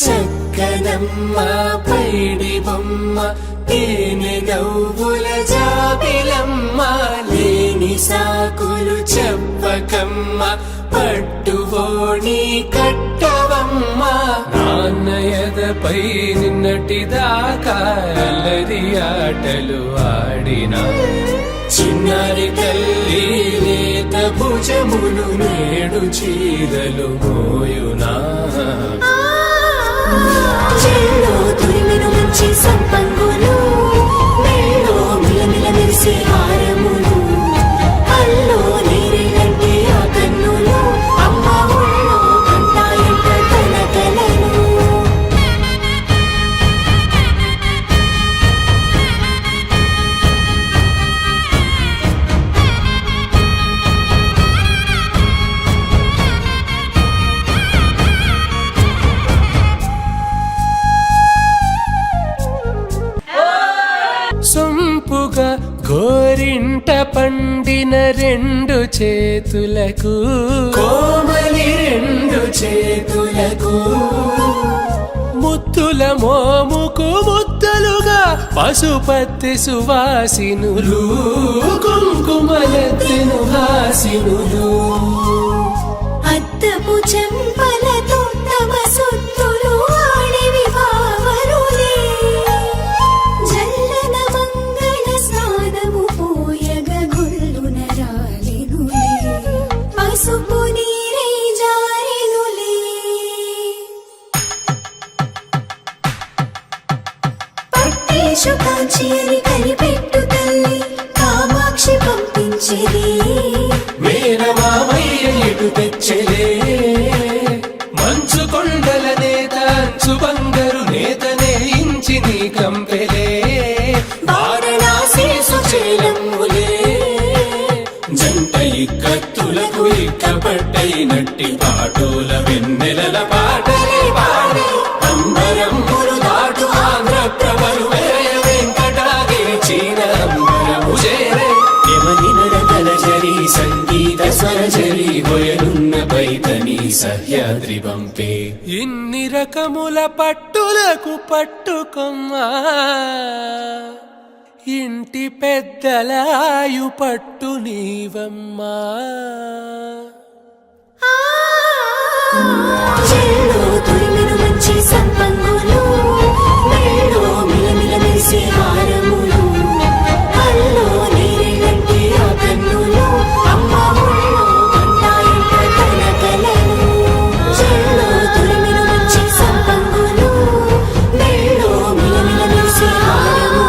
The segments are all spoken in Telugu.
చక్కనమ్మ పైడి బొమ్మ తేనె నవ్వుల జాబిలమ్మ లేని సాకులు చెప్పకమ్మ పట్టువోణి కట్టవమ్మ నాన్నయదపై నిన్నటిదాకా అల్లరి ఆటలు ఆడినా చిన్నారి తల్లి లేత భుజములు నేడు చీరలు మోయునా చెల్లో తురిమిన మంచి సంపంగులు మెల్లో మిలమిల మెరిసే హారములు అల్లో నీరెళ్ళంటే ఆ కన్నులు అమ్మ ఒళ్ళో కంటాయంట తన కలను సొంపుగా గోరింట పండిన రెండు చేతులకు కోమలి రెండు చేతులకు ముత్తుల మోముకు ముద్దలుగా పశుపతి సువాసినులు కుంకుమలెత్తెను హాసినులు అద్దపు చెంపలతో తమ సొత్తులు ఆడివి బావరులే జల్లన మంగళ స్నానము పోయగ గుళ్ళున రాలెనులే పసుపు నీరై జారెనులే పట్టేశు కాంచి అని కనిపెట్టు తల్లి కామాక్షి పంపించేది మేనమామయ్య ఎటు తెచ్చలే మంచు కొండల నేత అంచు బంగారు నేతనే ఇంచి నీ కంపెలే వారణాసి సుచేలమ్ములే జంట ఇక్కత్తులకు ఇక్కపట్టైనట్టి పాటోల వెన్నెలల పాటలే పాడే అంబరమ్ములు దాటు ఆంధ్ర ప్రభలు వేయ వెంకటాగిరి చీన అంబరము చేరే యమని నడకల జరి సంగీత స్వరజరి బొయలున్న పైతని సహ్యాద్రి పంపే ఇన్ని రకముల పట్టులకు పట్టుకొమ్మా ఇంటి పెద్దలాయు పట్టు నీవమ్మా చెల్లో తురిమిన మంచి సంపంగులు మెల్లో మిలమిల మెరిసే హారములు అల్లో నీరెళ్ళంటే ఆ కన్నులు అమ్మ ఒళ్ళో కంటాయంట తన కలను చెల్లో తురిమిన మంచి సంపంగులు మెల్లో మిలమిల మెరిసే హారములు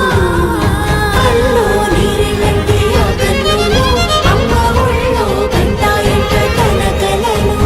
అల్లో నీరెళ్ళంటే ఆ కన్నులు అమ్మ ఒళ్ళో కంటాయంట తన కలను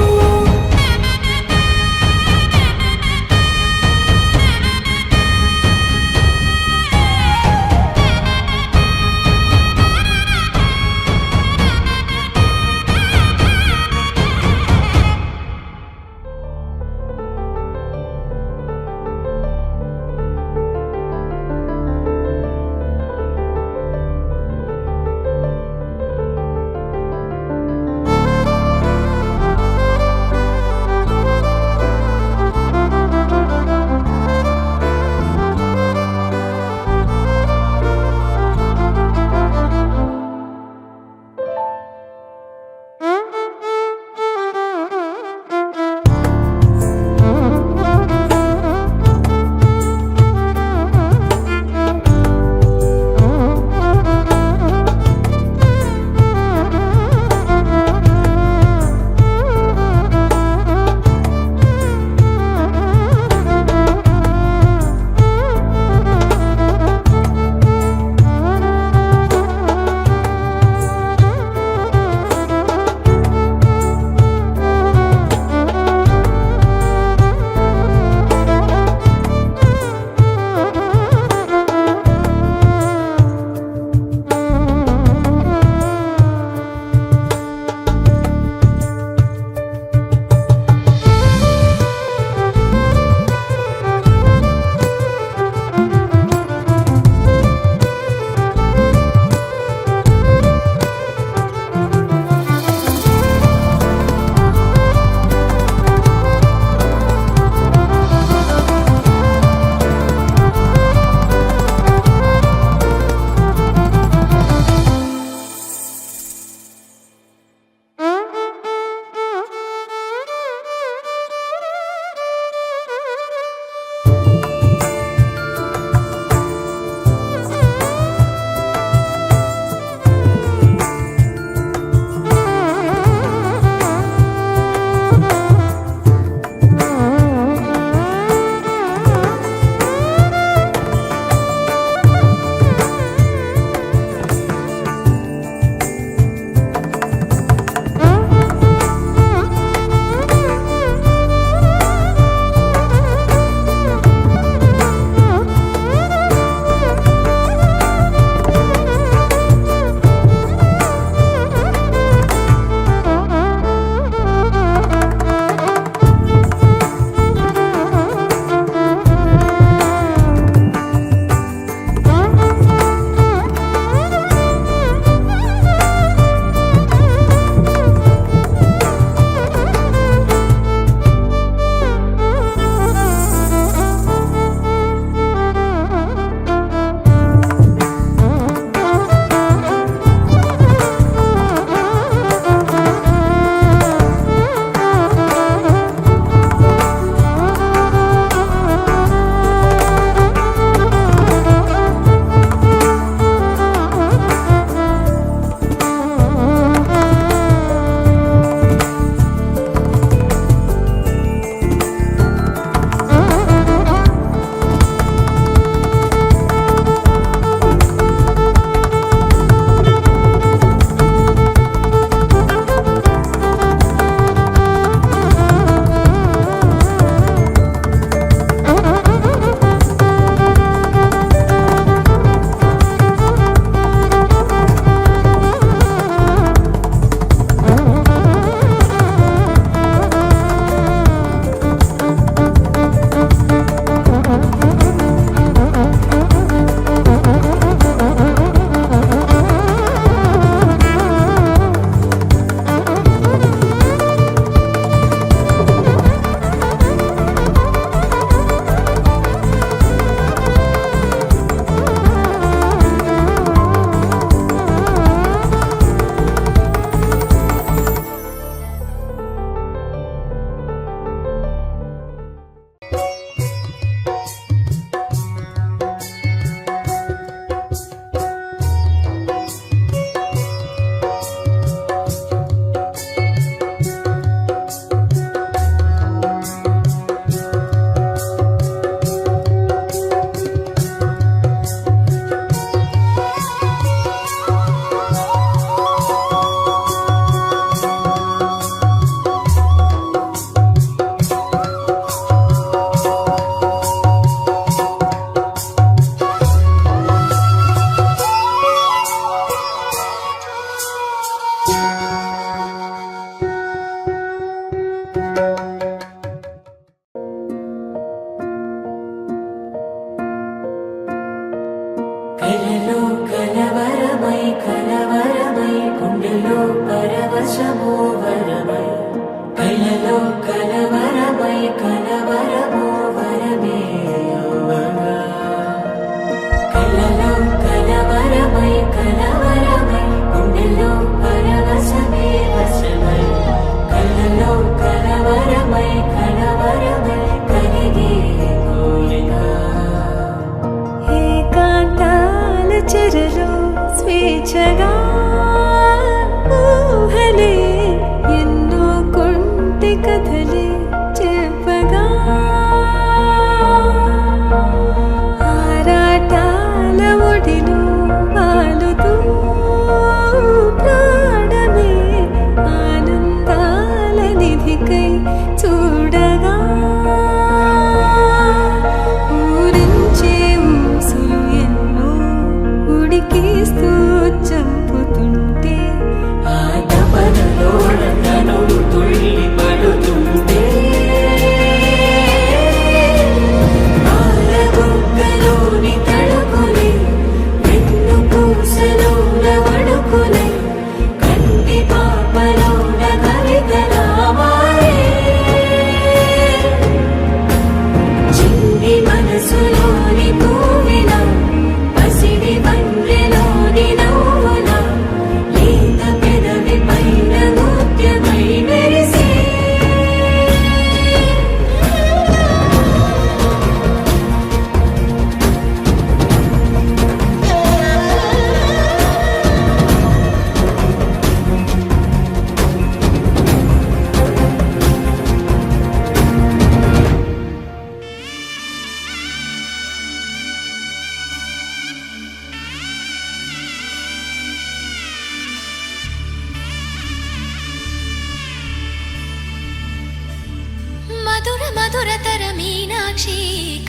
మధురతర మీనాక్షి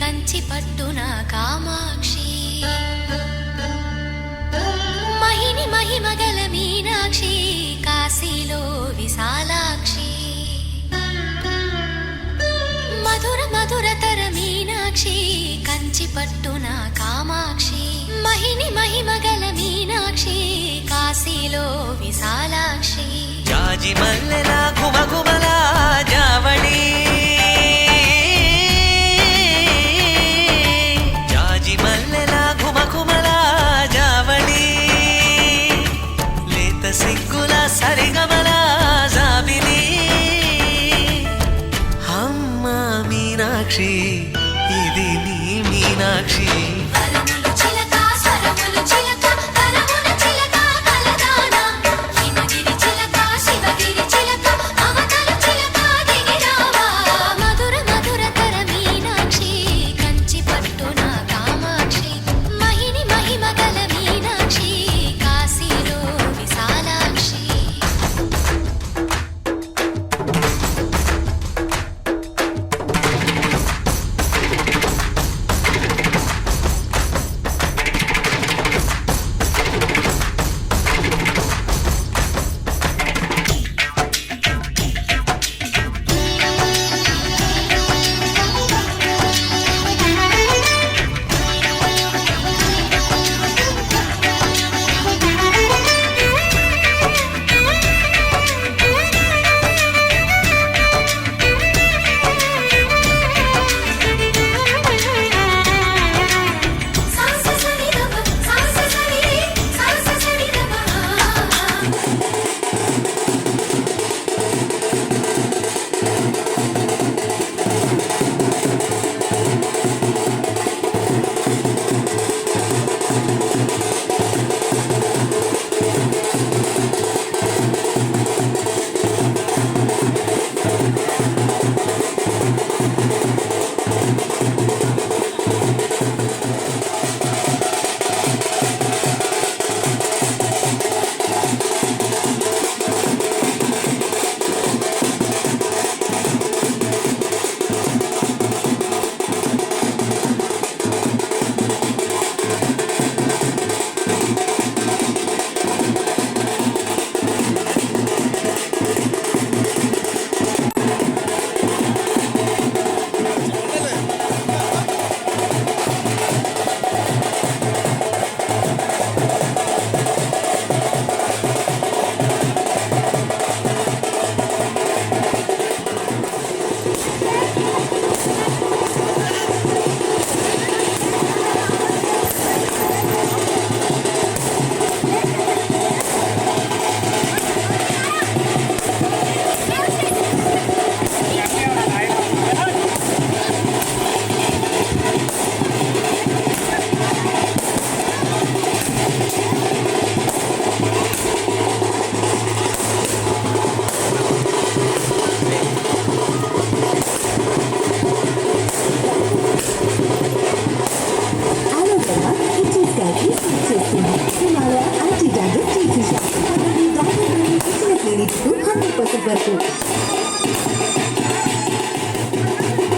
కంచి పట్టున కామాక్షి మహిని మహిమగల మీనాక్షి కాశీలో విశాలాక్షి మధురతర మీనాక్షి కంచి పట్టున కామాక్షి మహిని మహిమగల మీనాక్షి కాశీలో విశాలాక్షి జాజి మల్లెల గుమగుమల జావళి జాజి మల్లెల గుమగుమల జావళి లేత సిగ్గుల సరిగమల జాబిలి అమ్మ మీనాక్షి ఇది నీ మీనాక్షి వరములు చిలక స్వరములు చిలక కరముల చిలక కలదానా హిమగిరి చిలక శివగిరి చిలక అవతల చిలక దిగిరావా మధురతర మీనాక్షి కంచి పట్టున కామాక్షి మహిని మహిమగల మీనాక్షి కాశీలో విశాలాక్షి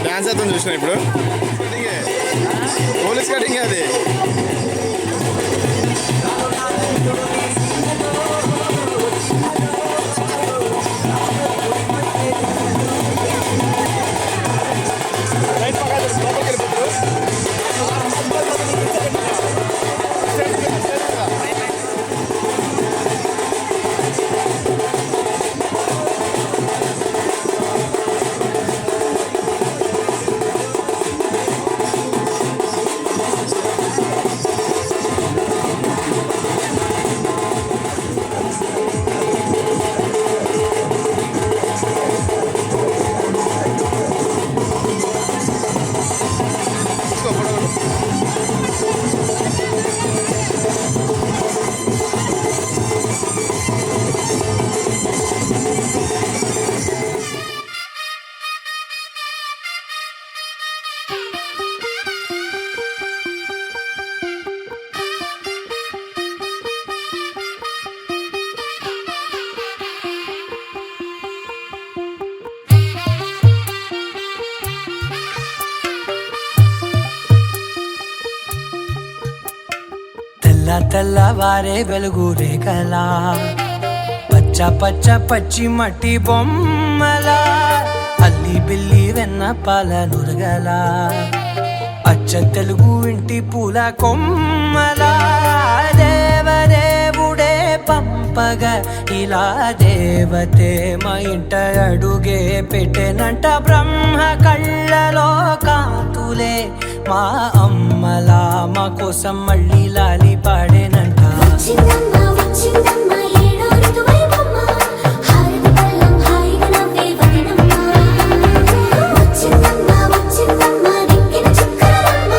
డాన్స్ అయితే చూసిన ఇప్పుడు పోలీస్ కటింగ్ అది తెల్లవారే వెలుగు రేఖలా పచ్చ పచ్చ పచ్చి మట్టి బొమ్మలా అల్లి బిల్లి వెన్న పాల నురగలా అచ్చ తెలుగు ఇంటి పూల కొమ్మలా దేవదేవుడే పంపగా ఇలా దేవతే మా ఇంట అడుగే పెట్టెనంట బ్రహ్మ కళ్ళలో కాంతులే మా అమ్మలా మా కోసం మళ్ళీ లాలి పాడేనంట వచ్చిందమ్మ వచ్చిందమ్మ ఏడో ఋతువైవమ్మ హారతి పళ్ళం హాయిగా నవ్వే వదినమ్మ వచ్చిందమ్మ వచ్చిందమ్మ దిక్కిన చుక్కలమ్మ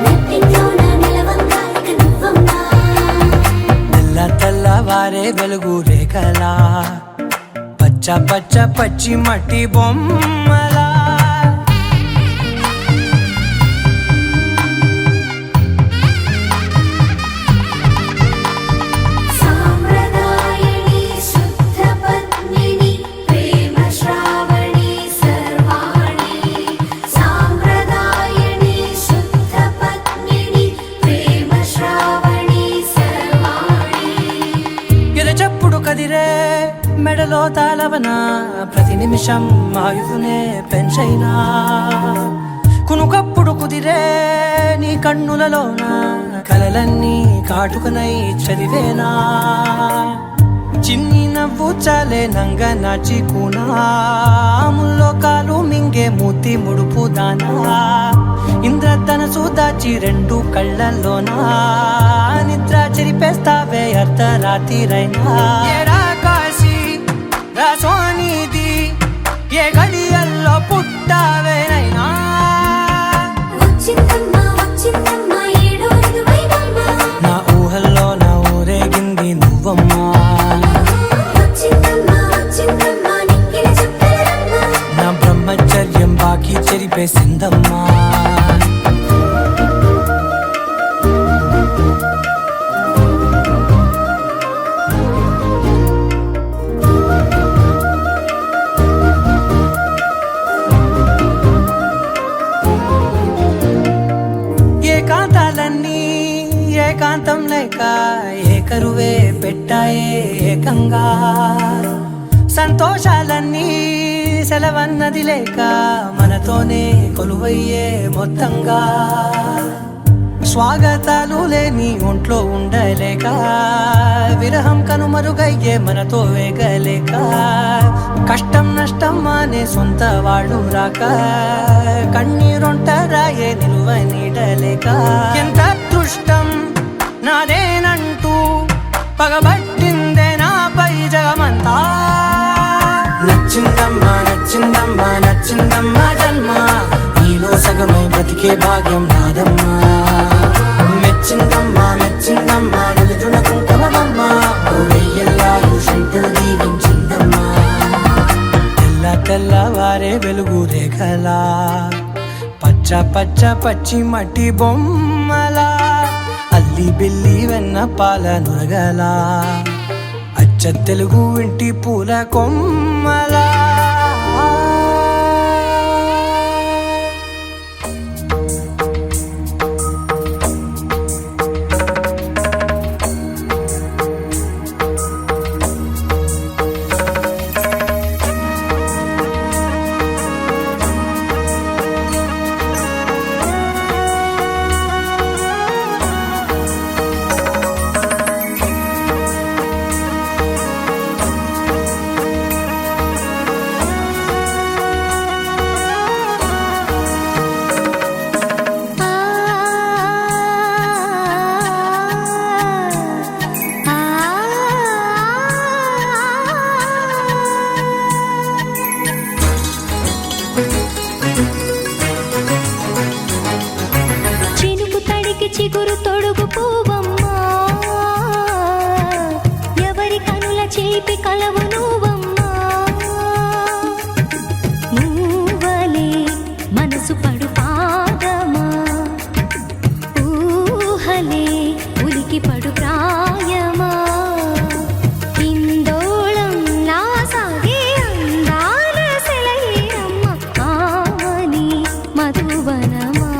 నెట్టింట్లోన నిలవంగా ఇక నువ్వమ్మ తెల్లవారే వెలుగు రేఖలా పచ్చ పచ్చ పచ్చి మట్టి బొమ్మలా సాంప్రదాయని శుద్ధ పద్మిని ప్రేమ శ్రావణి సర్వాణి సాంప్రదాయని శుద్ధ పద్మిని ప్రేమ శ్రావణి సర్వాణి ఎరచప్పుడు కదిరే మెడలో తాళవన ప్రతి నిమిషం ఆయువునే పెంచైనా కునుకప్పుడు కుదిరే నీ కన్నులలోన కలలన్నీ కాటుకనై చదివేనా చిన్ని నవ్వు చాలే నంగ నాచి కూనాముల్లో కాలు మింగే మూతి ముడుపు దానా ఇంద్రధనసు దాచి రెండు కళ్ళల్లోనా నిద్ర చెరిపేస్తావే అర్ధరాత్రిరైనా ఏరా కాశీ రా సోనిది ఏ గడియల్లో పుట్టావేనైనా వచ్చిందమ్మ వచ్చిందమ్మ ఏడో ఋతువైవమ్మ నా ఊహల్లో నా ఊరేగింది నువ్వమ్మా వచ్చిందమ్మ వచ్చిందమ్మ నిక్కిన చుక్కలమ్మ నా బ్రహ్మచర్యం బాకీ చెరిపేసిందమ్మా ఏకాంతాలన్నీ ఏకాంతం లేక ఏకరువే పెట్టాయే ఏకంగా సంతోషాలన్నీ సెలవన్నది లేక మనతోనే కొలువయ్యే మొత్తంగా స్వాగతాలు లేని ఒంట్లో ఉండలేక విరహం కనుమరుగయ్యే మనతో వేగలేక కష్టం నష్టం అనే సొంత వాళ్ళు రాక కన్నీరొంటరాయే నిలువ నీడలేక ఎంత అదృష్టం నాదేనంటూ పగబట్టిందే నాపై జగమంతా నచ్చిందమ్మా నచ్చిందమ్మా నచ్చిందమ్మా జన్మ నీలో సగమై బ్రతికే భాగ్యం నాదమ్మా మెచ్చిందమ్మా మెచ్చిందమ్మా నిలుచున్న కుంకుమమ్మా వెయ్యల్లాలు శంకులు దీవించిందమ్మా తెల్లవారే వెలుగు రేఖలా పచ్చ పచ్చ పచ్చి మట్టి బొమ్మలా అల్లి బిల్లి వెన్న పాల నురగలా అచ్చ తెలుగు ఇంటి పూల కొమ్మలా చినుకు తడికి చిగురు తొడుగు పూవమ్మా ఎవరి కనుల చేపి కలవు నువ్వమ్మా నువ్వలే మనసు పడు పాదమా ఊహలే ఉలికి పడు ప్రాయమా ఇందోళం నా సాగే అందాల సెలయేరమ్మ ఆమని మధువనమా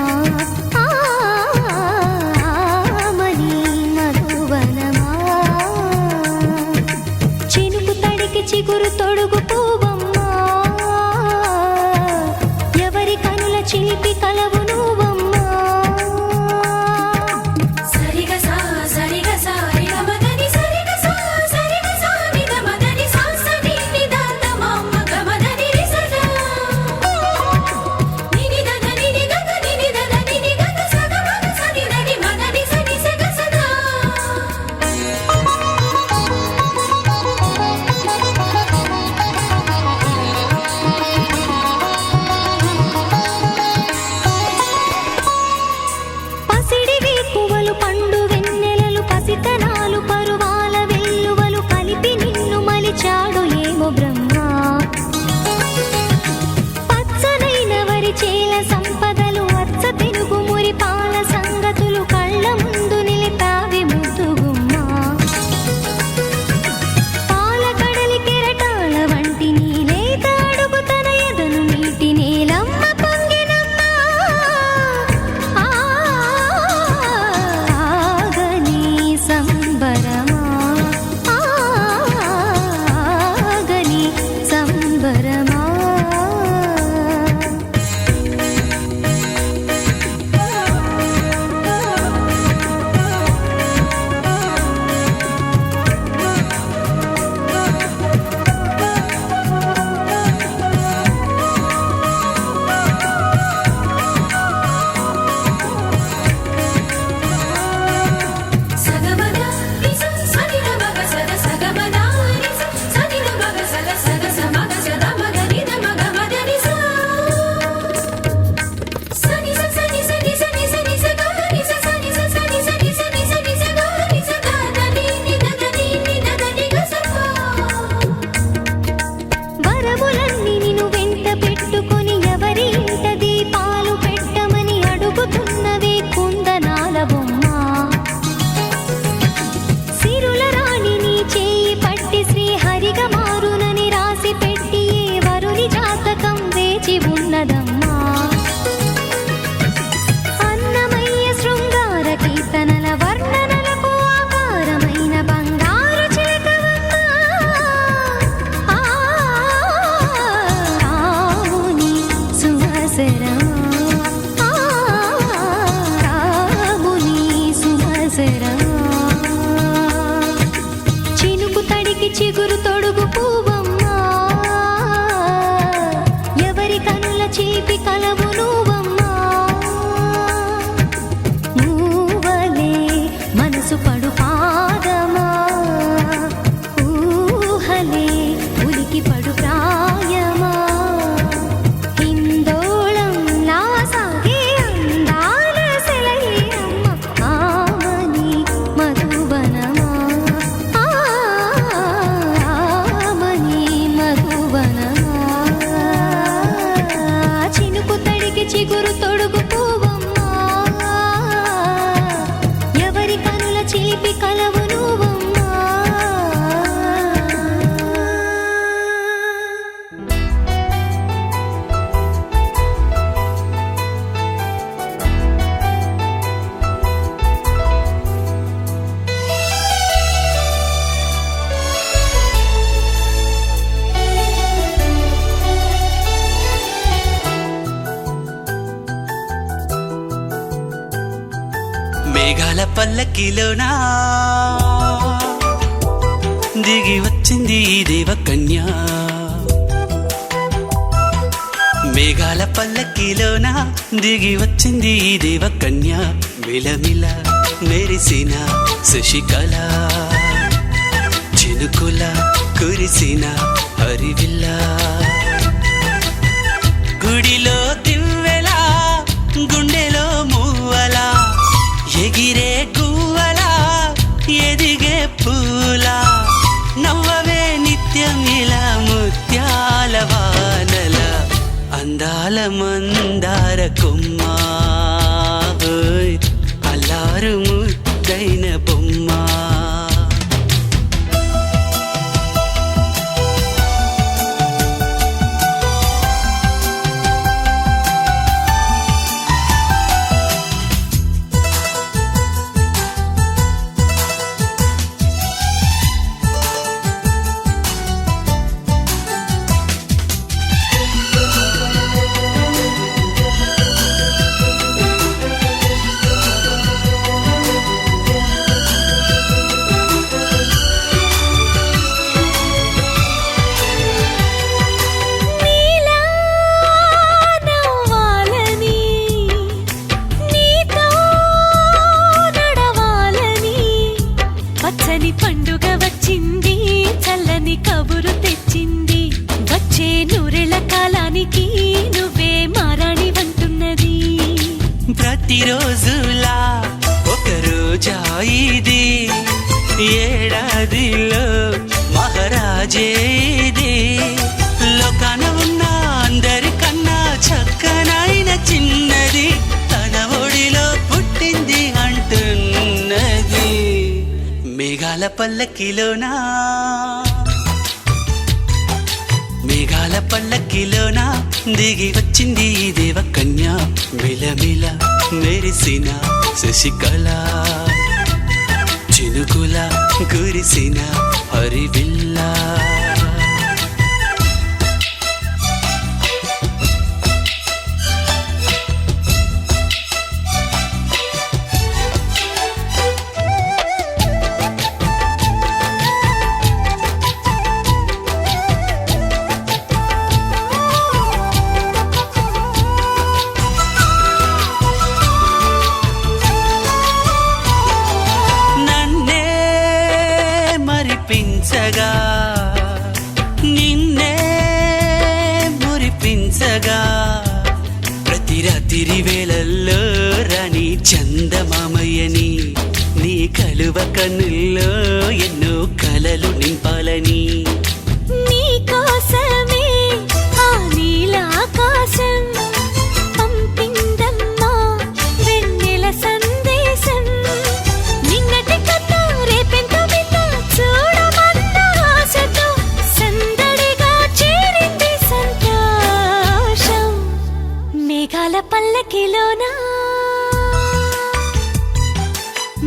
చేపి కలవు నువ్వమ్మా మూవలే మనసు పడు పాదమా ఊహలే ఉలికి పడు ప్రాయమా హిందోళం నా సాగే అందాల సెలయేరమ్మ ఆమని మధువనమా ఆమని మధువనమా చినుకు తడికి చిగురు తొడుగు పువ్వమ్మా ఎవరి కనుల చిలిపి కలవు నువ్వమ్మా మేఘాల పల్లకిలోనా దిగి వచ్చింది ఈ దేవకన్య మేఘాల పల్లకిలోనా దిగి వచ్చింది ఈ దేవకన్య మిలమిల మెరిసిన శశికళ చినుకుల కురిసిన హరివిల్ల గుడిలో దివ్వెలా గుండెలో మూవలా ఎగిరే గువ్వలా ఎదిగే పూలా నవ్వవే నిత్యం ఇలా ముత్యాల వానల అందాల మందార కొమ్మా ఓయ్ అల్లారు ముద్దైన బొమ్మా నీలా నవ్వాలని నీతో నడవాలని పచ్చని పండుగ వచ్చింది చల్లని కబురు తెచ్చింది వచ్చే నూరెళ్ళ కాలానికి నువ్వే మారాణి వంటున్నది ప్రతిరోజులా ఒక రోజా ఇది ఏడాదిలో మహారాజే ఇది లోకాన ఉన్న అందరికన్నా చక్కనైన చిన్నది తన ఒడిలో పుట్టింది అంటున్నది మేఘాల పల్లకిలోనా మేఘాల పల్లకిలోనా దిగి వచ్చింది ఈ దేవకన్య మిలమిల మెరిసిన శశికళ చినుకుల కురిసిన హరివిల్లా నన్నే మరిపించగా నిన్నే మురిపించగా ప్రతి రాత్రి వేళల్లో రాణి చందమామయ్యని నీ కలువ కన్నుల్లో ఎన్నో కలలు నింపాలని నీ కోసమే ఆ నీలాకాశం పంపిందమ్మా వెన్నెల సందేశం నిన్నటి కథ రేపెంత వింత చూడమన్న ఆశతో సందడిగా చేరింది సంతోషం మేఘాల పల్లకిలోనా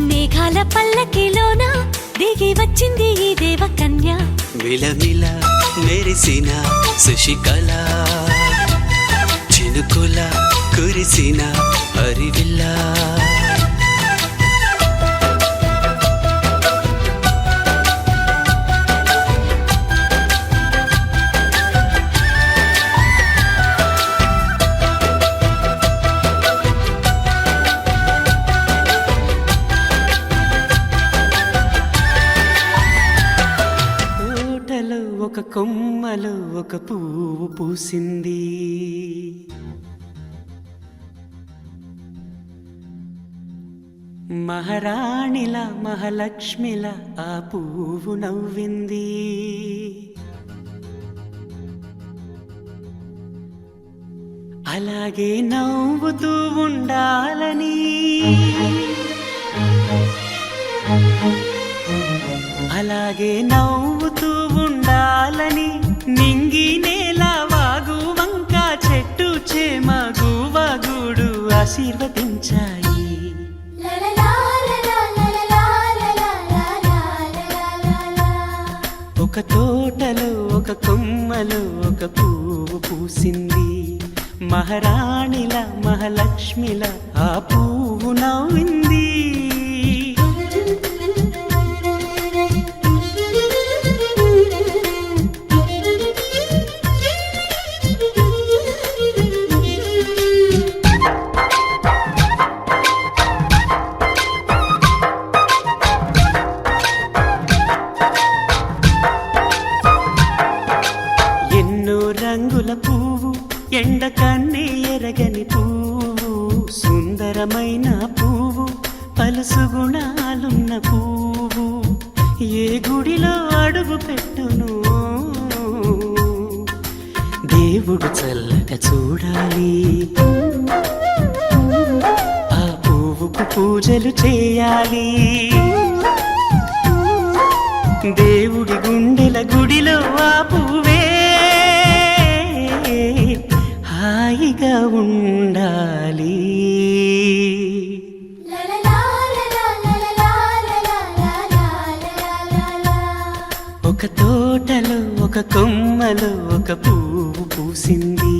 మేఘాల పల్లకిలోనా దిగి వచ్చింది ఈ దేవకన్య మిలమిల మెరిసిన శశికళ చినుకుల కురిసిన హరివిల్లా ఒక పువ్వు పూసింది. మహారాణిలా మహాలక్ష్మిలా ఆ పువ్వు నవ్వింది. అలాగే నవ్వుతూ ఉండాలని, అలాగే నవ్వుతూ ఉండాలని నింగి నేల వాగు వంక చెట్టు చేమ గువగూడు ఆశీర్వదించాయి. ఒక తోటలో ఒక కొమ్మలో ఒక పువ్వు పూసింది. మహారాణిలా మహాలక్ష్మిలా ఆ పువ్వు నవ్వింది. రంగుల పువ్వు, ఎండ కన్నే ఎరగని పువ్వు, సుందరమైన పువ్వు, పలుసు గుణాలున్న పువ్వు, ఏ గుడిలో అడుగు పెట్టును దేవుడు చల్లగా చూడాలి. ఆ పువ్వుకు పూజలు చేయాలి. దేవుడి గుండెల గుడిలో ఆ పువ్వే హాయిగా ఉండాలి. ఒక తోటలో ఒక కొమ్మలో ఒక పువ్వు పూసింది.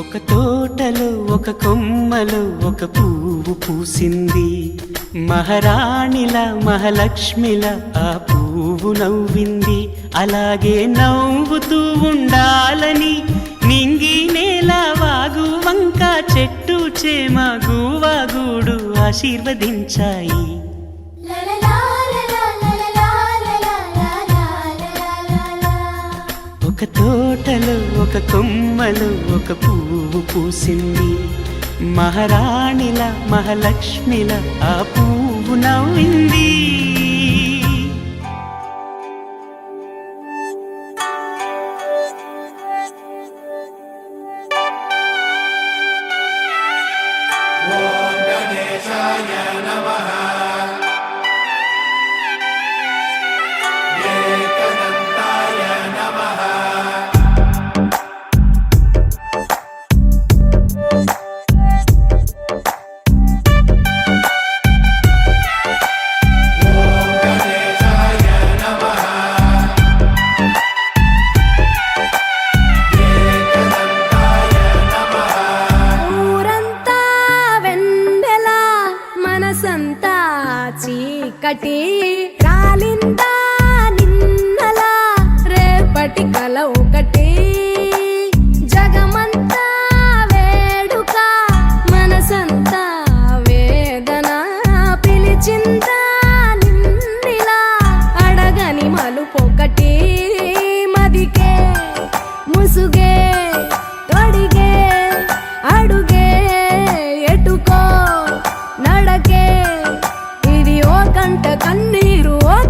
ఒక తోటలో ఒక కొమ్మలో ఒక పువ్వు పూసింది. మహారాణిలా మహాలక్ష్మిలా ఆ పువ్వు నవ్వింది. అలాగే నవ్వుతూ ఉండాలని నింగి నేల వాగు వంక చెట్టు చేమ గువగూడు ఆశీర్వదించాయి. ఒక తోటలో ఒక కొమ్మలో ఒక పువ్వు పూసింది. మహారాణిలా మహాలక్ష్మిలా ఆ పువ్వు నవ్వింది. చీకటి కాలిందా నిన్నలా రేపటి కల ఒకటి జగమంతా వేడుక మనసంతా వేదన పిలిచిందా నిన్నిలా అడగని మలుపొకటి మదికే ముసుగే తొడిగే అడుగే ఎటుకో నడకే ఇది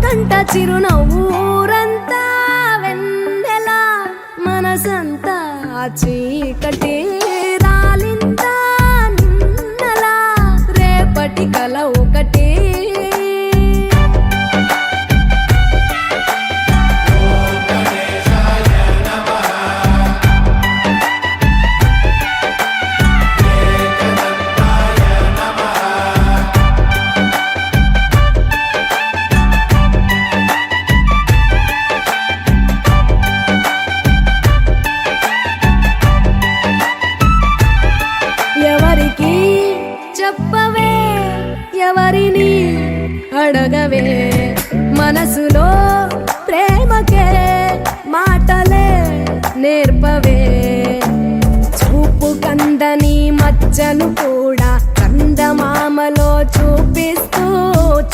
కంట చిరునవ్వు ఊరంతా వెన్నెల మనసంతా చీకటి రాలిందా నిన్నలా రేపటి కల ఒకటి ఎవరికి చెప్పవే ఎవరిని అడగవే మనసులో ప్రేమకే మాటలే నేర్పవే చూపు కందని మచ్చను కూడా కందమామలో చూపిస్తూ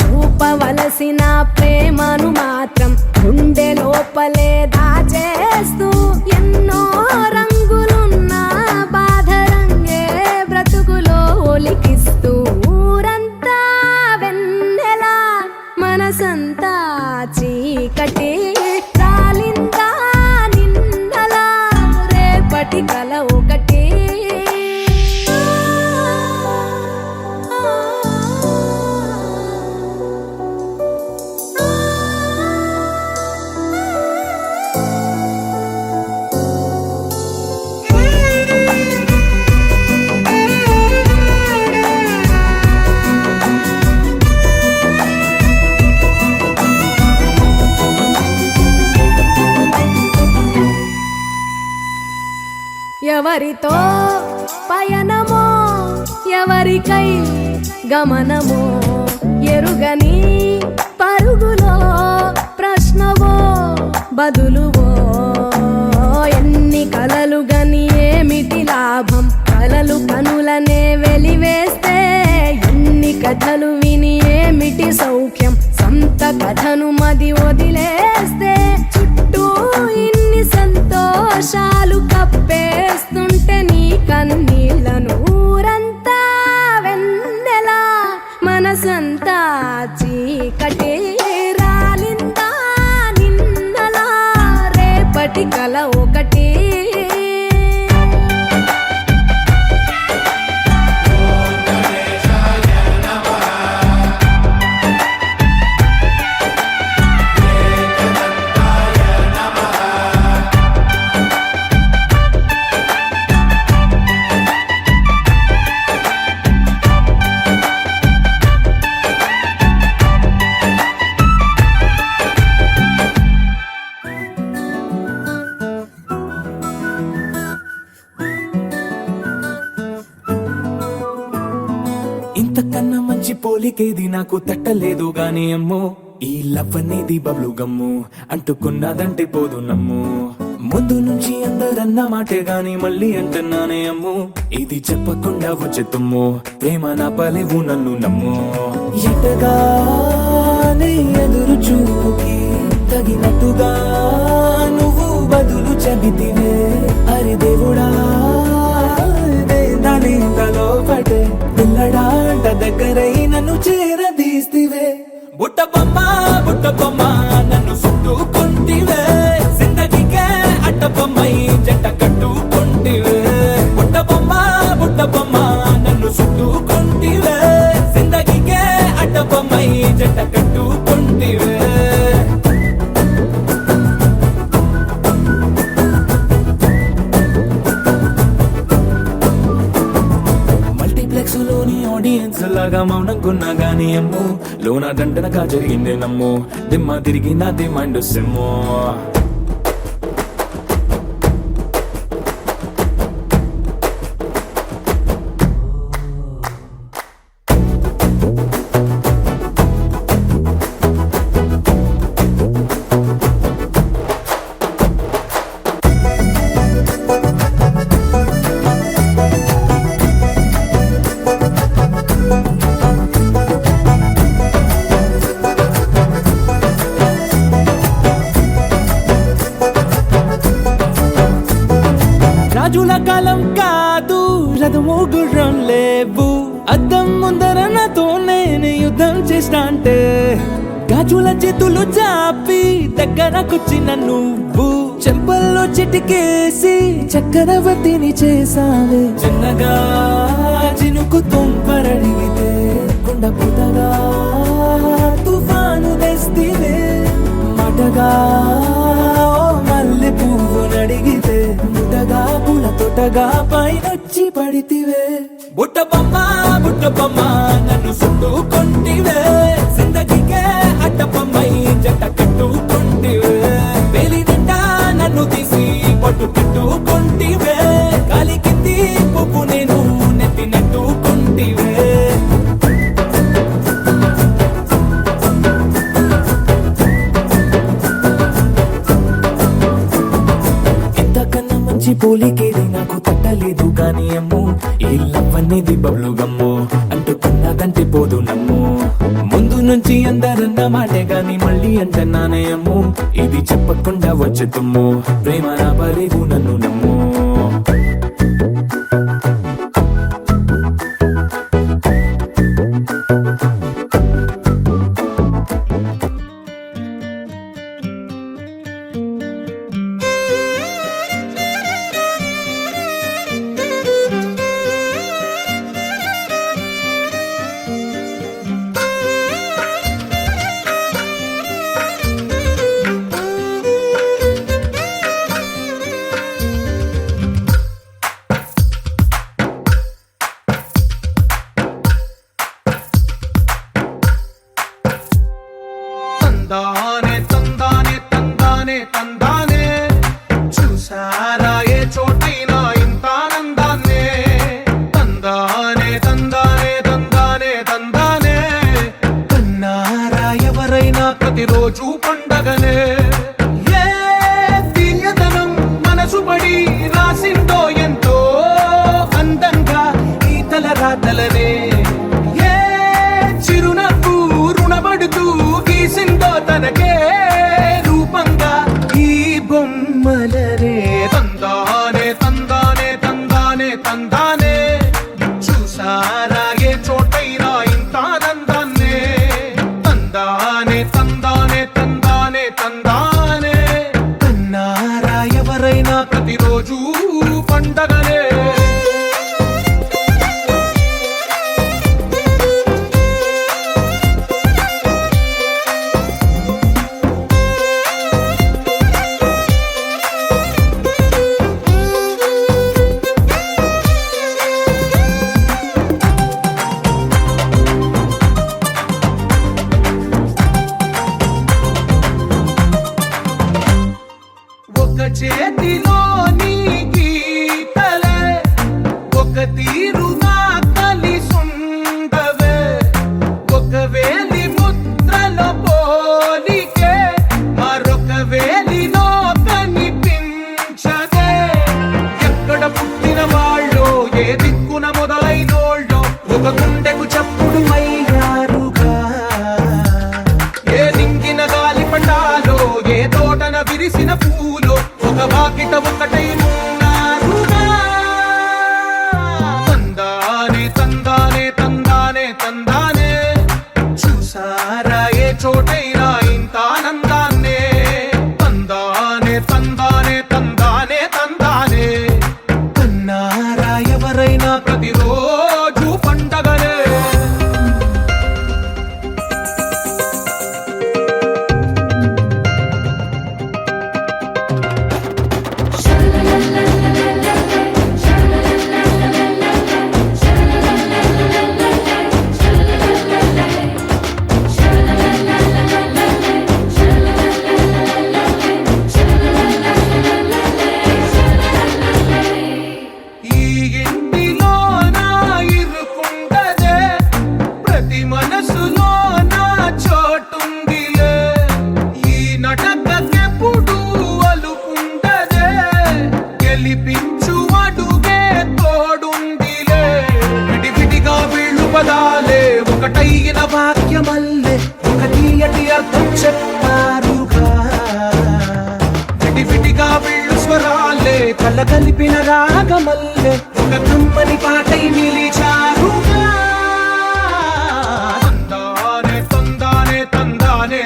చూపవలసిన ప్రేమను మాత్రం గుండె లోపలే దాచేస్తూ ఎన్నో రంగులున్న బాధ రంగే బ్రతుకులో ఒలికిస్తూ ఊరంతా వెన్నెల మనసంతా చీకటి రాలిందా నిన్నలా రేపటి కల ఒకటి ఎవరితో పయనమో ఎవరికై గమనమో ఎరుగని పరుగులో ప్రశ్నవో బదులువో ఎన్ని కలలు గని ఏమిటి లాభం కలలు కనులనే వెలివేస్తే ఎన్ని కథలు విని ఏమిటి సౌఖ్యం సొంత కథను మది వదిలేస్తే చుట్టూ ఇన్ని సంతోషాలు కప్పేస్తుంటే నీ కన్నీళ్లను ఊరంతా వెన్నెల మనసంతా చీకటి రాలిందా నిన్నలా రేపటి కల ఒకటి ఇంతకన్నా మంచి పోలికేది నాకు తట్టలేదు గాని అమ్మో ఈ లవ్ అనేది బబ్లు గమ్ము అంటుకున్నదంటే పోదు నమ్ము ముందు నుంచి అందరన్న మాటే గాని మళ్ళీ అంటున్నానే అమ్ము ఇది చెప్పకుండా వచ్చే తుమ్ము ప్రేమ నా పలేవు నన్ను నమ్ము ఎటగానే ఎదురు చూపుకి తగినట్టుగా నువ్వు బదులు చెబితివే అరే దేవుడా దానింతలో పటే పిల్లడాంట దగ్గరై నన్ను చేరదీస్తివే బుట్ట బొమ్మ నన్ను చుట్టుకుంటివే జిందగీకే అట్ట బొమ్మై జంట కట్టుకుంటివే బుట్ట బొమ్మ నన్ను చుట్టుకుంటివే జిందగీకే అట్ట బొమ్మై జంట కట్టుకుంటివే లోని ఆడియన్స్ లాగా మౌనంకున్నా గానీ అమ్ము లోన దండనగా జరిగిందే నమ్ము దిమ్మ తిరిగి నా దిమ్మండు సిమ్ము రాజుల కాలం కాదు రథము గుర్రం లేవు అద్దం ముందర నాతో నేను యుద్ధం చేస్తా అంటే గాజుల చేతులు చాపి దగ్గరకొచ్చిన నువ్వు చెంపల్లో చిటికేసి చక్రవర్తిని చేసావే చిన్నగా చినుకు తుంపరడిగితే కుండ పుటగా తుఫాను తెస్తివే మాటగా మల్లె పువ్వు నడిగితే ముటగా పుల తొటగా పైనొచ్చి పడితివే బుట్ట బొమ్మ నన్ను చుట్టుకొంటివే జిందగీకే అడ్డపమ్మై జంట కట్టుకొంటివే వేలి నిండా నన్ను తీసి పట్టు పెట్టుకొంటివే కాలి కింది పువ్వు నేను నెత్తినట్టుకొంటివే ఇంతకన్నా మంచి పోలికేది నాకు తట్టలేదు కానీ అమ్మో ఈ లవ్ అనేది బబ్లు గమ్ము అంటుకున్నదంటే పోదు నమ్ము ముందు నుంచి అందరన్న మాటే గాని మళ్ళీ అంటున్నానే అమ్ము ఇది చెప్పకుండా వచ్చే తుమ్ము ప్రేమ నా పరేగు నన్ను నమ్ము తందానే తందానే తందానే తందానే చూసారా ఏ చోటైనా ఇంత ఆనందాన్నే తందానే తందానే తందానే తందానే కన్నారా ఎవరైనా ప్రతిరోజు పండగనే ఏ తీయదనం మనసు పడి రాసిందో ఎంతో అందంగా ఈ తల రాతలనే ఏ చిరునవ్వు రుణపడుతూ గీసిందో తనకే రూపంగా ఈ బొమ్మలనే తందానే తందానే తందానే తందానే చూసారా ఏ చోటైనా ఇంత ఆనందాన్నే తందానే తందానే తందానే తందానే కన్నారా ఎవరైనా ప్రతిరోజు పండగనే ఒక చేతిలో నీ గీతలే ఒక తీరుగా కలిసుండవే ఒక వేలి ముద్రల పోలికే మరొక వేలిలో కనిపించదే ఎక్కడ పుట్టిన వాళ్ళో ఏ దిక్కున మొదలైనోళ్ళో ఒక గుండెకు చప్పుడు అయ్యారుగా ఏ నింగిన గాలి పటాలో ఏ తోటన విరిసిన పూలో ఒక వాకిట ఒకటై ఉన్నారుగా తందానే తందానే తందానే తందానే చూసారా ఏ చోటైనా ఇంత ఆనందాన్నే తందానే తందానే తందానే తందానే కన్నారా ఎవరైనా ప్రతిరోజు పండగనే ఈ ఇంటిలో నా ఇరుకుండదే ప్రతి మనసులో నా చోటుందిలే ఈ నటకెప్పుడు అలుకుండదే గెలిపించు అడుగే తోడుందిలే విడివిడిగా వీళ్ళు పదాలే ఒకటైన వాక్యమల్లే ఒక తీయటి అర్థం చెప్పారుగా విడివిడిగా వీళ్ళు స్వరాలే కల కలిపిన రాగమల్లే ఒక కమ్మని పాటై నిలిచారుగా తందానే తందానే తందానే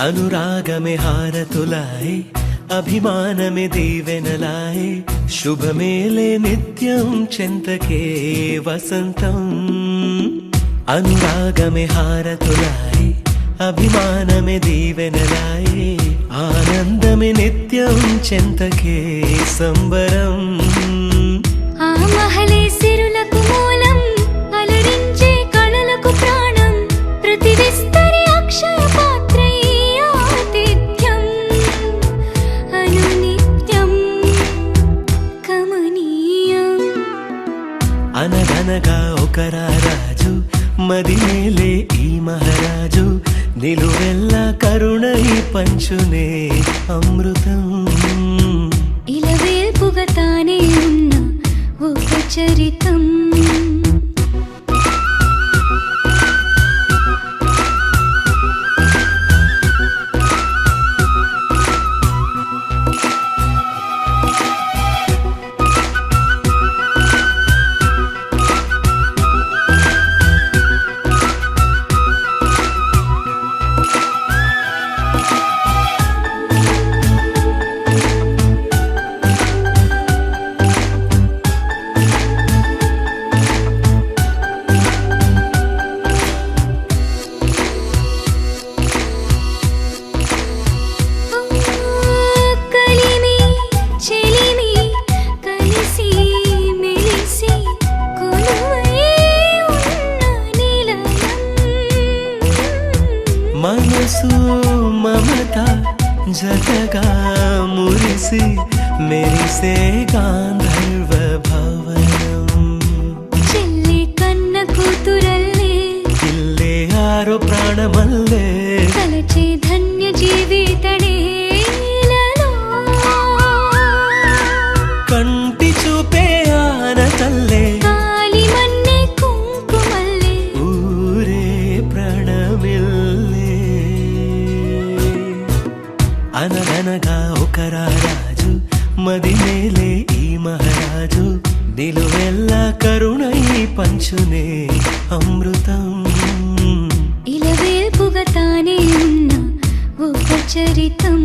అనురాగమే హారతులాయ్ అభిమానమే దీవెనలాయ్ శుభమేలే నిత్యం చెంతకే వసంతం అనురాగమే హారతులాయ్ అభిమానమే దీవెనలాయ్ ఆనందమే నిత్యం చెంతకే సంబరం ఆ మహలే సిరులకు మూలం అలరించే కళలకు ప్రాణం ప్రతి విస్తరి అక్షయ పాత్రై ఆతిథ్యం అనునిత్యం కమనీయం అనగనగా ఒక రాజు మదిమేలే ఈ మహారాజు నిలువెల్లా కరుణై పంచునే అమృతం ఇలవేల్పుగా తానే ఉన్న ఒక చరితం మనసు మమత జతగా మురిసి మెరిసే గాంధర్వ భవనం చెల్లి కన్న కూతురల్లే ఇల్లే ఆరో ప్రాణమల్లే తలచే ధన్య జీవితడేలలో కంటి చూపే ఆనతల్లే కాలి మన్నే కుంకుమల్లే ఊరే ప్రాణమిల్లే అనగనగా ఒక రాజు మదిమేలే ఈ మహారాజు నిలువెల్లా కరుణై పంచునే అమృతం ఇలవేల్పుగా తానే ఉన్న ఒక చరితం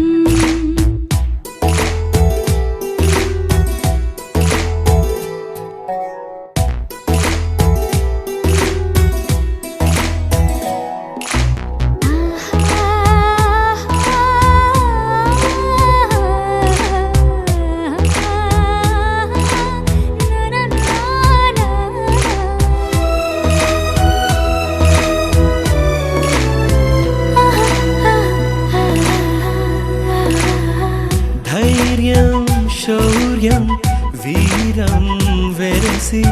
ధైర్యం శౌర్యం వీరం వెరసి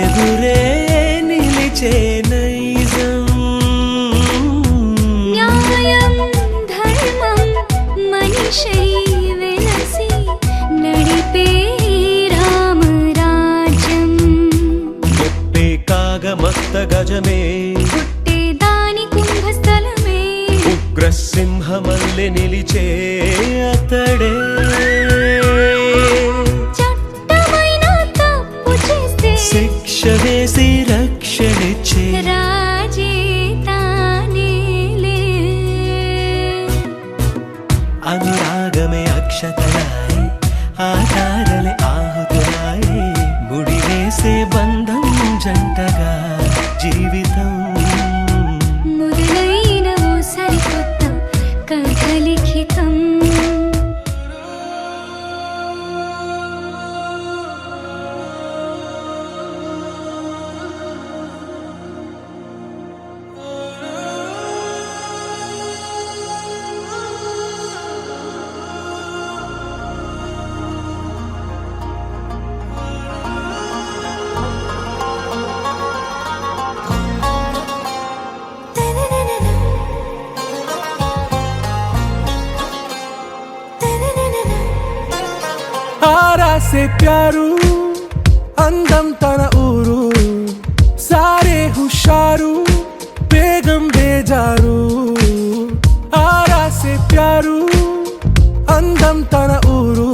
ఎదురే నిలిచే నైజం న్యాయం ధర్మం మనిషై వెలసి నడిపే రామరాజ్యం చెప్పే కాగమత్త గజమే పుట్టే దాని కుంభస్థలమే ఉగ్రసింహమల్లె నిలిచే అతడే చట్టమైన తప్పు చేస్తే శిక్ష వేసి రక్షణిచ్చే రాజే తానేలే అనురాగమే అక్షతలాయ్ ఆధారలే ఆహుతులాయ్ ముడివేసే బంధం జంటగా జీవితం మొదలైన ఓ సరికొత్త కథ లిఖితం आरा से प्यारू అందం తన ఊరు సారే హుషారు బేగం బేజారు ఆరా से प्यारू అందం తన ఊరు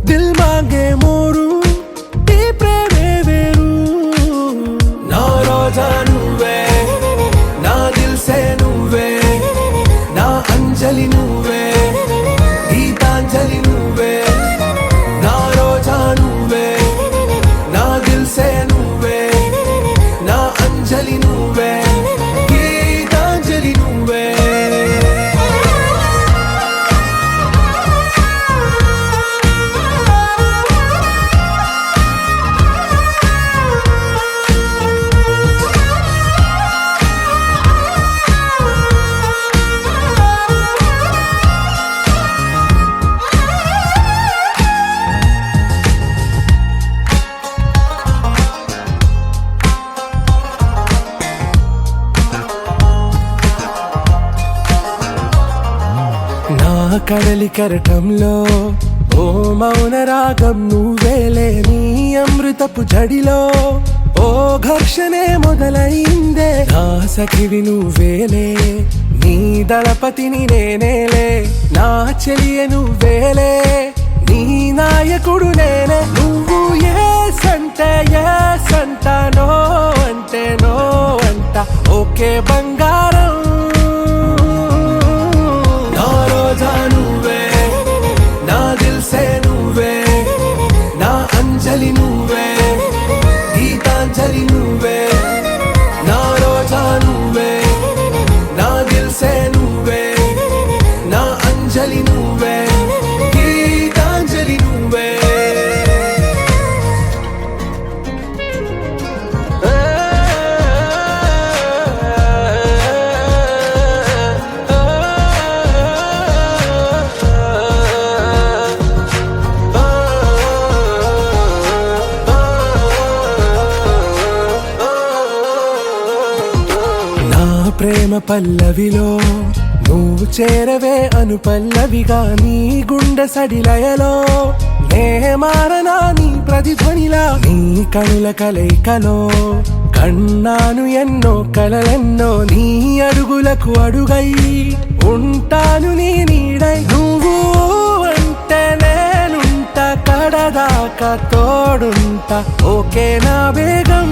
దిల్ మాంగే మోరు ఈ ప్రేమే వేరు నా రోజా నువ్వే నా దిల్ సే నువ్వే నా కడలి కెరటంలో ఓ మౌన రాగం నువ్వేలే, నీ అమృతపు జడిలో ఓ ఘర్షణే మొదలైందే, నా సఖివి నువ్వేలే, నీ దళపతిని నేనేలే, నా చెలియ నువ్వేలే, నీ నాయకుడు నేనే, నువ్వు ఏ సంట నో అంటే నో అంట, ఓకే బంగారం, నా రోజా నువ్వే, నా దిల్సే నువ్వే, నా అంజలి నువ్వే, గీతాంజలి నువ్వే, నా రోజా నువ్వే, నా దిల్సే నువ్వే, నా అంజలి నువ్వే, గీతాంజలి నువ్వే. నా ప్రేమ పల్లవిలో నువ్వు చేరవే అను పల్లవిగా, నీ గుండె సడిలయలో నే మారనా నీ ప్రతిధ్వనిలా, నీ కనుల కలయికలో కన్నాను ఎన్నో కలలెన్నో, నీ అడుగులకు అడుగై ఉంటాను నీ నీడై, నువ్వు అంటే నేనుంట కడదాకా తోడుంటా, ఓకే నా బేగం,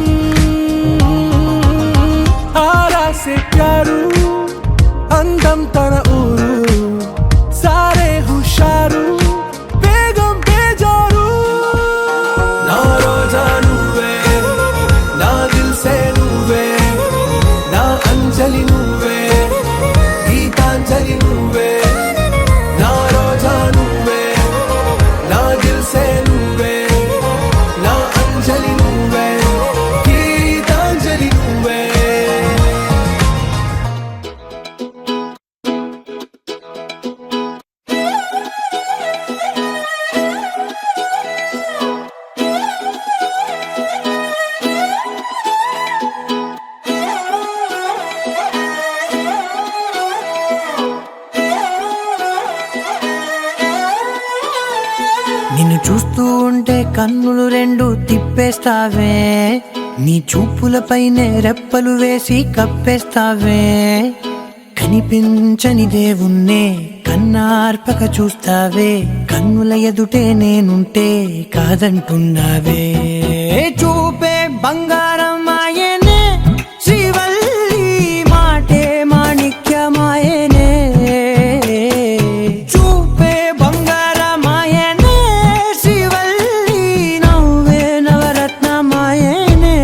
ఆరాసే ప్యారు అందం తన ఊరు, సారే హుషారు బేగం బేజారు, నా రోజా నువ్వే, నా దిల్సే నువ్వే, నా అంజలి నువ్వే, గీతాంజలి నువ్వే, నా రోజా నువ్వే, నా దిల్సే నువ్వే, నా అంజలి నువ్వే, గీతాంజలి నువ్వే. నిన్ను చూస్తూ ఉంటే కన్నులు రెండు తిప్పేస్తావే, నీ చూపులపైనే రెప్పలు వేసి కప్పేస్తావే, కనిపించని దేవుణ్ణే కన్నార్పక చూస్తావే, కన్నుల ఎదుటే నేనుంటే కాదంటున్నావే, చూపే బంగారం ఆయనే, శ్రీవల్లి మాటే మాణిక్యమాయనే, చూపే బంగారమాయనే, శ్రీవల్లి నవ్వే నవరత్నమాయనే.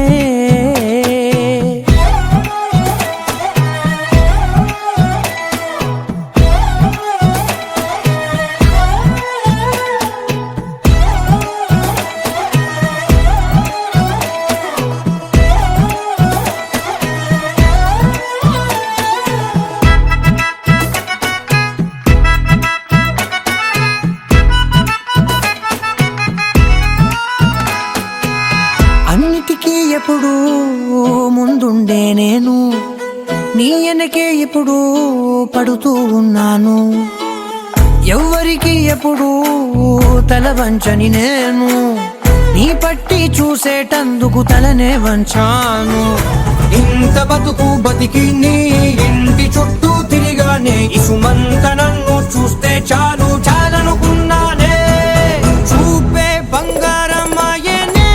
అన్నిటికీ ఎప్పుడు ముందుండే నేను, నీ వెనకే ఎప్పుడు పడుతూ ఉన్నాను, ఎవ్వరికి ఎప్పుడు తల వంచని నేను, నీ పట్టి చూసేటందుకు తలనే వంచాను, ఇంత బతుకు బతికి నీ ఇంటి చుట్టూ తిరిగానే, ఇసుమంత నన్ను చూస్తే చాలు చాలనుకున్నానే, చూపే బంగారమాయనే,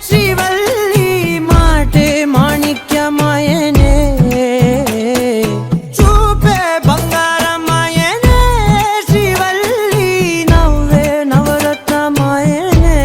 శ్రీవల్లి మాటే మాణిక్యమాయనే, చూపే బంగారమాయనే, శ్రీవల్లి నవ్వే నవరత్నమాయనే.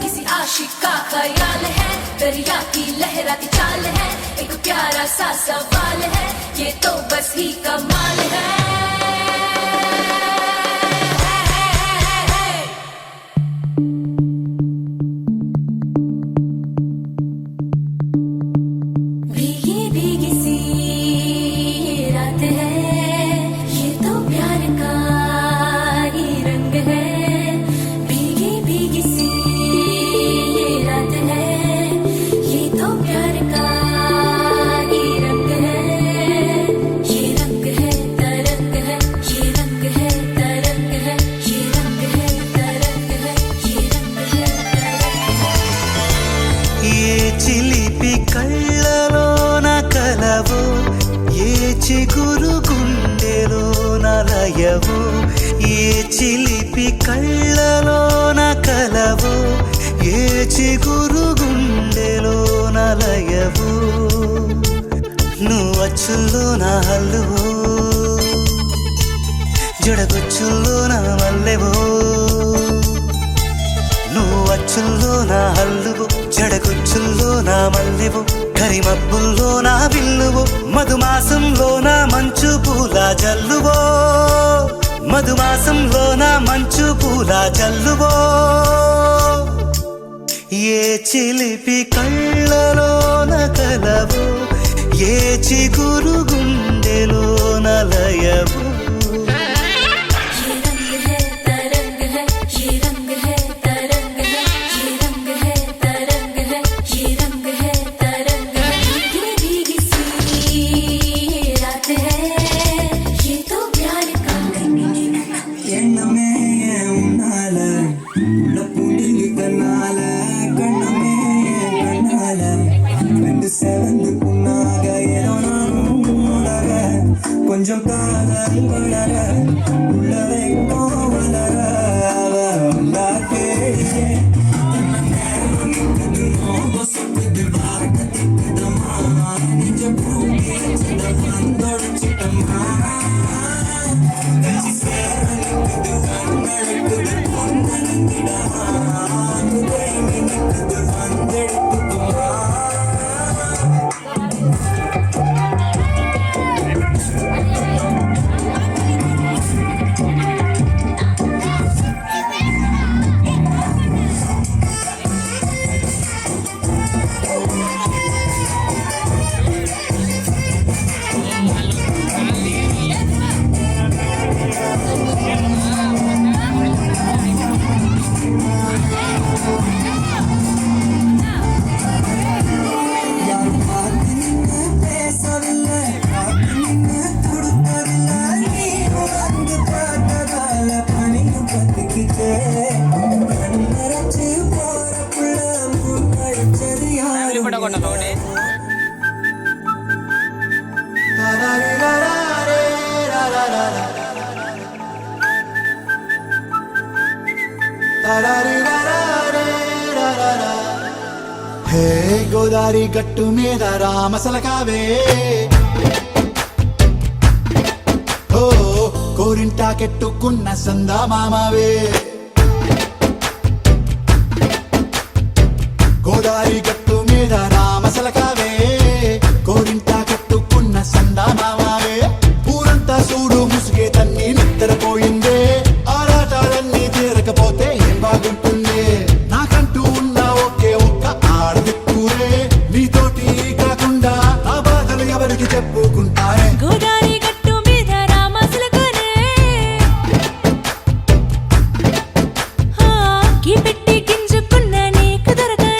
किसी आशिक का ख्याल है, दरिया की लहराती चाल है, एक प्यारा सा सवाल है, ये तो बस ही कमाल है। भीगी भीगी सी ये रात है, ये तो प्यार का ही रंग है। भीगी भीगी सी ये रात है, ये तो प्यार का ही रंग है। ये रंग है तरंग है, ये रंग है तरंग है, ये रंग है तरंग है, ये रंग है तरंग है। ఏ చిలిపి కళ్ళలోన కలవో, ఏ చిగురు గుండెలోన లయవో. ఏ చిలిపి కళ్ళలోన కలవో, ఏ చిగురు గుండెలోన లయవో. నువ్వు అచ్చుల్లో నా హల్లువో, జడగొచ్చుల్లో నా మల్లెవో. నువ్వు అచ్చుల్లో నా హల్లువు, జడగుచ్చుల్లో నా మల్లెవు. కరిమబ్బుల్లో నా విల్లువు, మధుమాసంలో నా మంచు పూల జల్లువో. మధుమాసంలో నా మంచు పూల జల్లువో. ఏ చిలిపి కళ్ళలోన కలవో, ఏ చిగురు గుండెలోన లయవో. ये रंग है तरंग है, ये रंग है तरंग है, ये रंग है तरंग है, ये रंग है तरंग है। भीगी भीगी सी ये रात है, ये तो प्यार का எண்ணமே உன்னால உள்ள புள்ளி கண்ணால கண்ணமே கண்ணால ரெண்டு செவந்து புண்ணாக ஏதோ நானும் உணர கொஞ்சம் காதல் வளர உள்ள வைக்கும் வளர அவ வந்தா கேடியே హే గోదారి గట్టు మీద రామసలకావే, ఓ కోరింటాకెట్టుకున్న సందామామవే. గోదారి గట్టు మీద రామసలకావే, కోరింటాకెట్టుకున్న సందా మామావే ఊరంతా చూడు ముసుగే తన్ని నిద్రపోయిందే ఆరాటాలన్నీ తీరకపోతే ఏం బాగుంటుంది నాకంటూ ఉన్న ఒకే ఒక్క ఆడదిక్కురే నీతోటి కాకుండా నా బాధలు ఎవరికి చెప్పుకుంటారే గోదారి గట్టు మీద రామసులకనే కి పెట్టి గింజుకున్న నీకు దొరకనే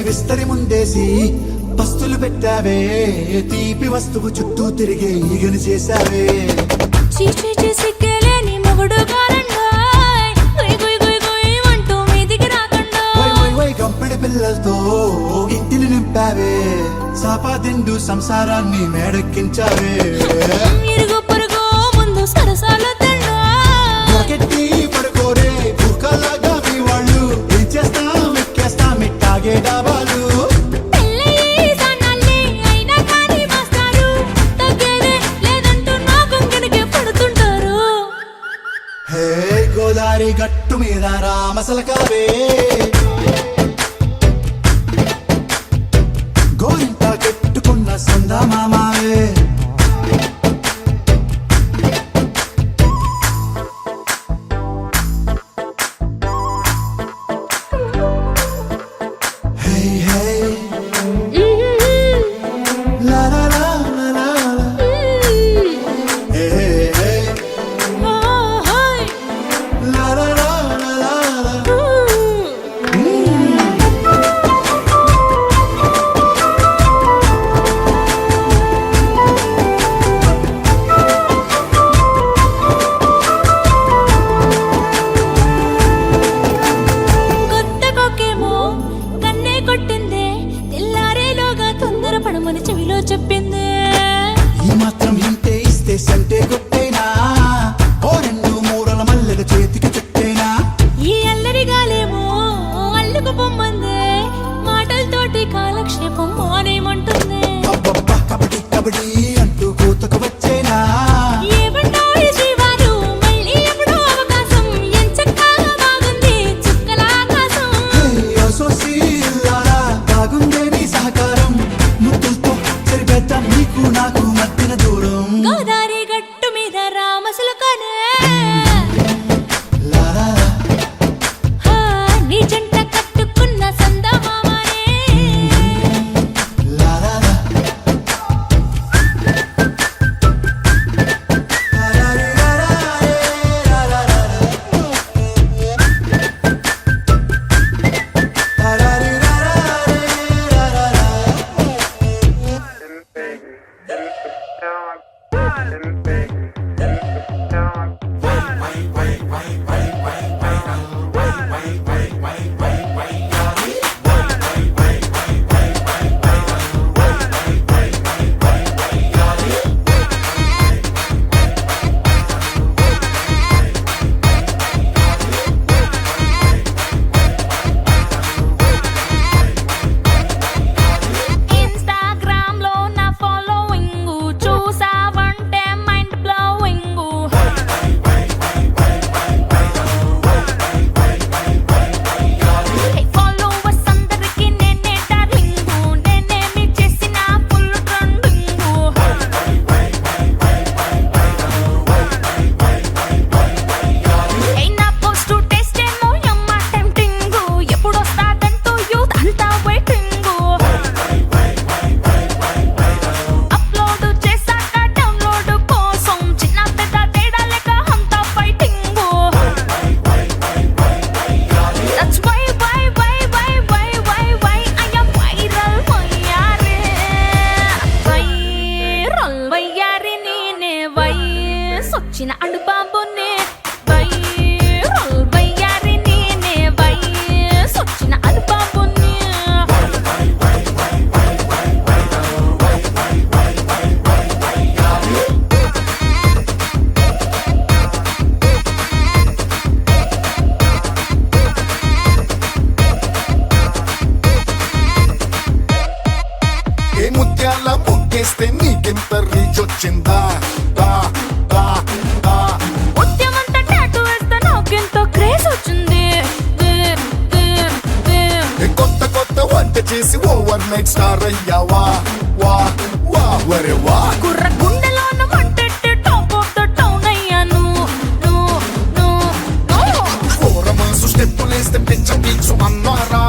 విస్తరి ముందేసి పస్తులు పెట్టావే తీపి వస్తువు చుట్టూ తిరిగే ఈగను చేశావే చీచీ చేసి కేలేని మొగుడు కారండాయ్ గుయ్ గుయ్ గుయ్ గుయ్ అంటూ మీదికి రాకండా వై వై వై గంపెడి పిల్లలతో ఇంటిని నింపావే సాపాదిండు సంసారాన్ని మేడెక్కించావే ఇరుగు పొరుగు ముందు సరసాల తండా మొరకెట్టి పడుకోరే కుక్కలాగా మీ వాళ్ళు ఏం చేస్తాం ఎక్కేస్తాం ఇట్టాగే డాబాలు పెళ్ళయి సన్నాల్ని అయినా కానీ మాస్టారు తగ్గేదే లేదంటూ నా కొంగడికి పడుతుంటారు హే గోదారి గట్టు మీద రామసలకావే గోరింట కట్టుకున్న సందా మామావే హే హే లా లా లా లా లా లా. హే హే హే లా లా లా లా లా లా. కొత్త కొక్కేమో కన్నే కొట్టిందే తెల్లారేలోగా తొందర పడమని చెవిలో చెప్పిందే ఈ మాత్రం ఇంటే ఇస్తే సంటే కొట్టేనా ఓ రెండు మూరల మల్లెల చేతికి చుట్టేనా ఈ అల్లరిగాలేమో అల్లుకు పొమ్మందే మాటలతోటి కాలక్షేపం మానేమంటుంది అబ్బబ్బా కబడ్డీ కబడ్డీ అంటూ కూతకు వచ్చేనా ఏమంటాయి శ్రీవారు మళ్ళీ ఎప్పుడో అవకాశం ఎంచక్కా బాగుంది చుక్కల ఆకాశం హే సోసి ఇల్లారా బాగుందే నీ సహకారం ముద్దులతో సరిపెద్దాం నీకు నాకు మధ్యన దూరం గోదారి గట్టు మీద రామసులకనే లా లా లా. నీ జంట కట్టుకున్న సందమామనే లా లా లా. లా లా లా లా లా లా లా లా. లా లా లా లా లా లా లా. ఇన్‌స్టాగ్రామ్ లో నా ఫాలోయింగ్ చూసావంటే మైండ్ బ్లోయింగ్ ఫాలోవర్స్ అందరికి నేనే డార్లింగ్ నేనేమి చేసిన ఫుల్ ట్రెండింగ్ నా పోస్ట్ టెస్ట్ ఏమో యమ్మ టెంప్టింగ్ ఎప్పుడు వస్తాదంటూ యూత్ అంతా వెయిటింగ్ అప్లోడ్ చేశాక డౌన్లోడ్ కోసం చిన్న పెద్ద తేడా లేక అంతా fighting that's why I am viral వయ్యారి నేనే సొచ్చిన అడుబాబునే వైరల్ వయ్యారి నేనే సొచ్చిన అడుబాబునే నీకింత రీచ్ వచ్చిందా దా దా దా ఉద్యమంతా టాటూ వేస్తే నాకెంతో క్రేజ్ వచ్చింది కొత్త కొత్త వంట చేసి ఓవర్ నైట్ స్టార్ అయ్యావా వా వా వరే వా కుర్ర గుండెలోన మంటెట్టి టాప్ ఆఫ్ ద టౌన్ అయ్యాను ఓర మనసు స్టెప్పులేస్తే పిచ్చ పీచు అన్నారా